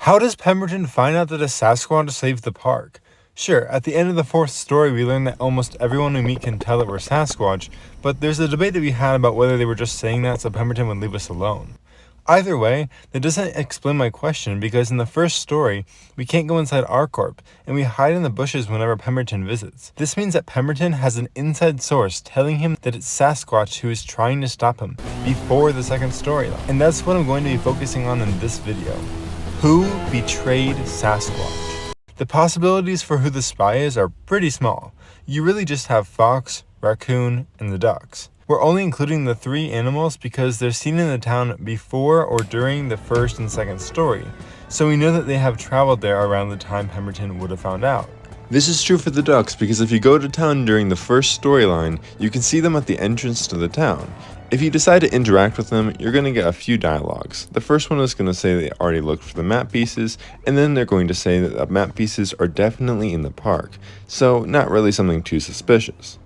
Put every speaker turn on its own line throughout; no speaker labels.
How does Pemberton find out that a Sasquatch saved the park? Sure, at the end of the fourth story we learn that almost everyone we meet can tell that we're Sasquatch, but there's a debate that we had about whether they were just saying that so Pemberton would leave us alone. Either way, that doesn't explain my question because in the first story, we can't go inside ArcCorp, and we hide in the bushes whenever Pemberton visits. This means that Pemberton has an inside source telling him that it's Sasquatch who is trying to stop him before the second storyline. And that's what I'm going to be focusing on in this video. Who betrayed Sasquatch? The possibilities for who the spy is are pretty small. You really just have Fox, Raccoon, and the ducks. We're only including the three animals because they're seen in the town before or during the first and second story, so we know that they have traveled there around the time Pemberton would have found out. This is true for the ducks because if you go to town during the first storyline, you can see them at the entrance to the town. If you decide to interact with them, you're going to get a few dialogues. The first one is going to say they already looked for the map pieces, and then they're going to say that the map pieces are definitely in the park, so not really something too suspicious.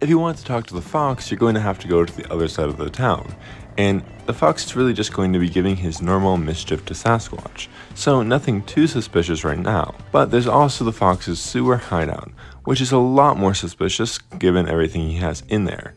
If you want to talk to the fox, you're going to have to go to the other side of the town, and the fox is really just going to be giving his normal mischief to Sasquatch, so nothing too suspicious right now. But there's also the fox's sewer hideout, which is a lot more suspicious given everything he has in there.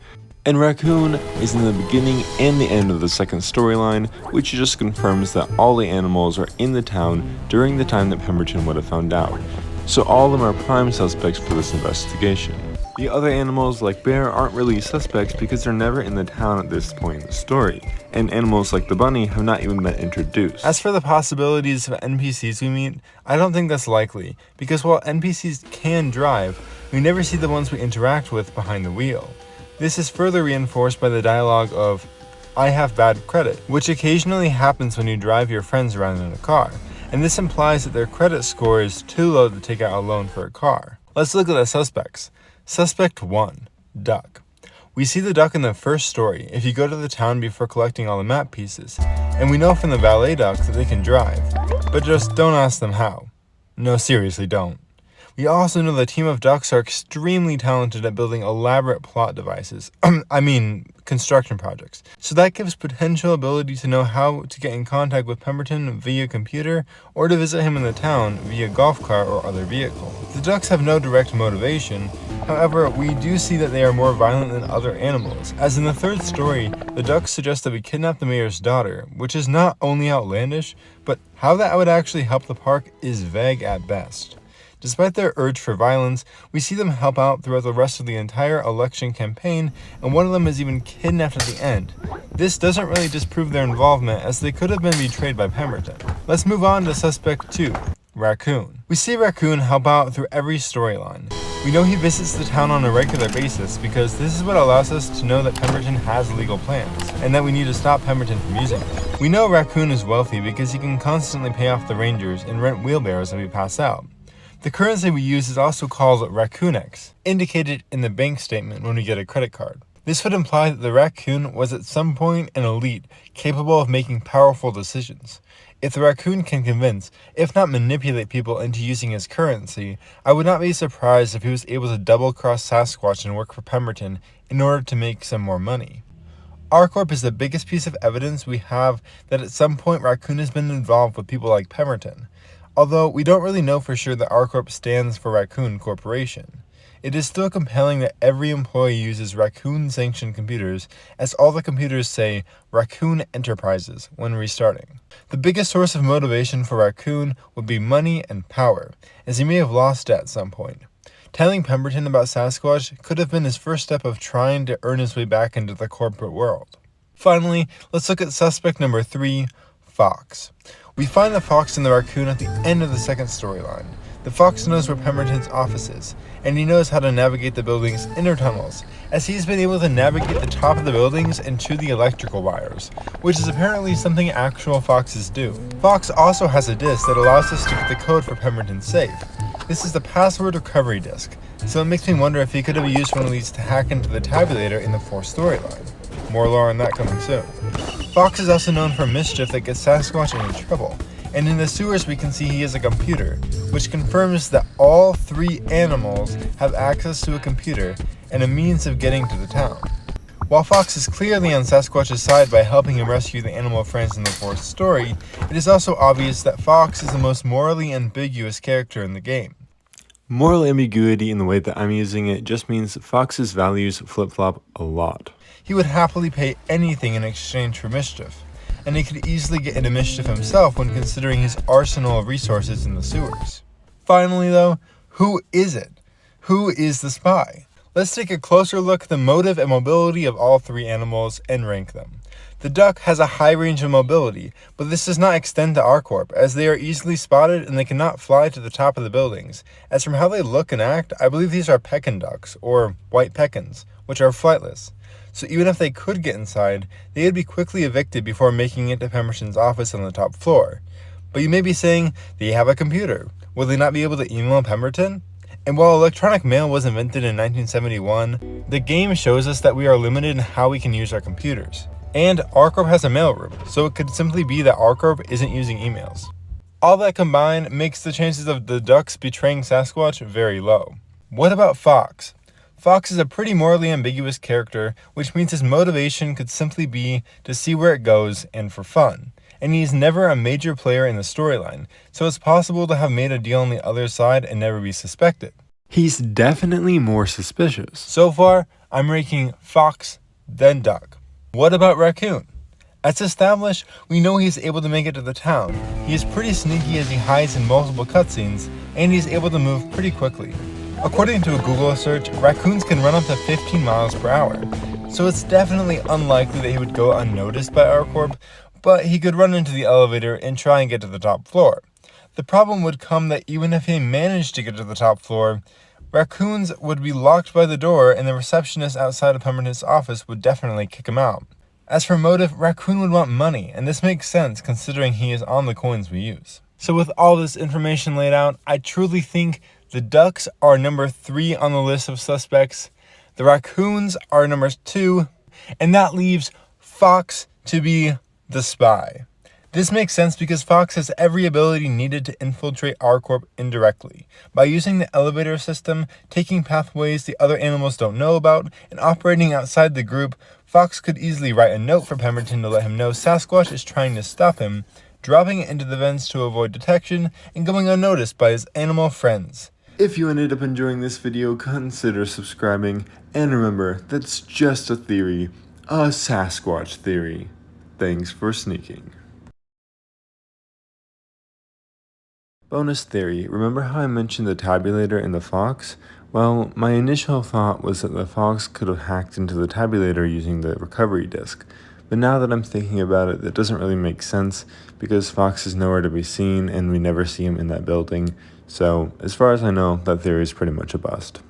And Raccoon is in the beginning and the end of the second storyline, which just confirms that all the animals are in the town during the time that Pemberton would have found out, so all of them are prime suspects for this investigation. The other animals like Bear aren't really suspects because they're never in the town at this point in the story, and animals like the bunny have not even been introduced. As for the possibilities of NPCs we meet, I don't think that's likely, because while NPCs can drive, we never see the ones we interact with behind the wheel. This is further reinforced by the dialogue of, "I have bad credit," which occasionally happens when you drive your friends around in a car, and this implies that their credit score is too low to take out a loan for a car. Let's look at the suspects. Suspect 1. Duck. We see the duck in the first story if you go to the town before collecting all the map pieces, and we know from the valet duck that they can drive, but just don't ask them how. No, seriously, don't. We also know the team of ducks are extremely talented at building elaborate plot devices, construction projects, so that gives potential ability to know how to get in contact with Pemberton via computer or to visit him in the town via golf cart or other vehicle. The ducks have no direct motivation, however, we do see that they are more violent than other animals, as in the third story, the ducks suggest that we kidnap the mayor's daughter, which is not only outlandish, but how that would actually help the park is vague at best. Despite their urge for violence, we see them help out throughout the rest of the entire election campaign, and one of them is even kidnapped at the end. This doesn't really disprove their involvement, as they could have been betrayed by Pemberton. Let's move on to Suspect 2, Raccoon. We see Raccoon help out through every storyline. We know he visits the town on a regular basis because this is what allows us to know that Pemberton has legal plans, and that we need to stop Pemberton from using them. We know Raccoon is wealthy because he can constantly pay off the rangers and rent wheelbarrows that we pass out. The currency we use is also called Raccoonx, indicated in the bank statement when we get a credit card. This would imply that the raccoon was at some point an elite, capable of making powerful decisions. If the raccoon can convince, if not manipulate people into using his currency, I would not be surprised if he was able to double-cross Sasquatch and work for Pemberton in order to make some more money. ArcCorp is the biggest piece of evidence we have that at some point Raccoon has been involved with people like Pemberton. Although we don't really know for sure that ArcCorp stands for Raccoon Corporation. It is still compelling that every employee uses Raccoon-sanctioned computers, as all the computers say Raccoon Enterprises when restarting. The biggest source of motivation for Raccoon would be money and power, as he may have lost it at some point. Telling Pemberton about Sasquatch could have been his first step of trying to earn his way back into the corporate world. Finally, let's look at suspect number 3, Fox. We find the fox and the raccoon at the end of the second storyline. The fox knows where Pemberton's office is, and he knows how to navigate the building's inner tunnels, as he's been able to navigate the top of the buildings and to the electrical wires, which is apparently something actual foxes do. Fox also has a disk that allows us to get the code for Pemberton's safe. This is the password recovery disk, so it makes me wonder if he could have used one of these to hack into the tabulator in the fourth storyline. More lore on that coming soon. Fox is also known for mischief that gets Sasquatch into trouble, and in the sewers we can see he has a computer, which confirms that all three animals have access to a computer and a means of getting to the town. While Fox is clearly on Sasquatch's side by helping him rescue the animal friends in the fourth story, it is also obvious that Fox is the most morally ambiguous character in the game. Moral ambiguity in the way that I'm using it just means that Fox's values flip-flop a lot. He would happily pay anything in exchange for mischief, and he could easily get into mischief himself when considering his arsenal of resources in the sewers. Finally though, who is it? Who is the spy? Let's take a closer look at the motive and mobility of all three animals and rank them. The duck has a high range of mobility, but this does not extend to R-Corp, as they are easily spotted and they cannot fly to the top of the buildings. As from how they look and act, I believe these are pekin ducks, or white pekins, which are flightless. So even if they could get inside, they would be quickly evicted before making it to Pemberton's office on the top floor. But you may be saying, they have a computer. Will they not be able to email Pemberton? And while electronic mail was invented in 1971, the game shows us that we are limited in how we can use our computers. And R-Corp has a mailroom, so it could simply be that R-Corp isn't using emails. All that combined makes the chances of the ducks betraying Sasquatch very low. What about Fox? Fox is a pretty morally ambiguous character, which means his motivation could simply be to see where it goes and for fun. And he is never a major player in the storyline, so it's possible to have made a deal on the other side and never be suspected. He's definitely more suspicious. So far, I'm ranking Fox, then Duck. What about Raccoon? As established, we know he's able to make it to the town. He is pretty sneaky as he hides in multiple cutscenes, and he's able to move pretty quickly. According to a Google search, raccoons can run up to 15 miles per hour, so it's definitely unlikely that he would go unnoticed by R-Corp, but he could run into the elevator and try and get to the top floor. The problem would come that even if he managed to get to the top floor, raccoons would be locked by the door and the receptionist outside of Pemberton's office would definitely kick him out. As for motive, Raccoon would want money, and this makes sense considering he is on the coins we use. So with all this information laid out, I truly think the ducks are number 3 on the list of suspects, the raccoons are number 2, and that leaves Fox to be the spy. This makes sense because Fox has every ability needed to infiltrate R-Corp indirectly. By using the elevator system, taking pathways the other animals don't know about, and operating outside the group, Fox could easily write a note for Pemberton to let him know Sasquatch is trying to stop him, dropping it into the vents to avoid detection, and going unnoticed by his animal friends. If you ended up enjoying this video, consider subscribing, and remember, that's just a theory, a Sasquatch theory. Thanks for sneaking. Bonus theory, remember how I mentioned the tabulator and the fox? Well, my initial thought was that the fox could have hacked into the tabulator using the recovery disk, but now that I'm thinking about it, that doesn't really make sense because Fox is nowhere to be seen and we never see him in that building, so as far as I know, that theory is pretty much a bust.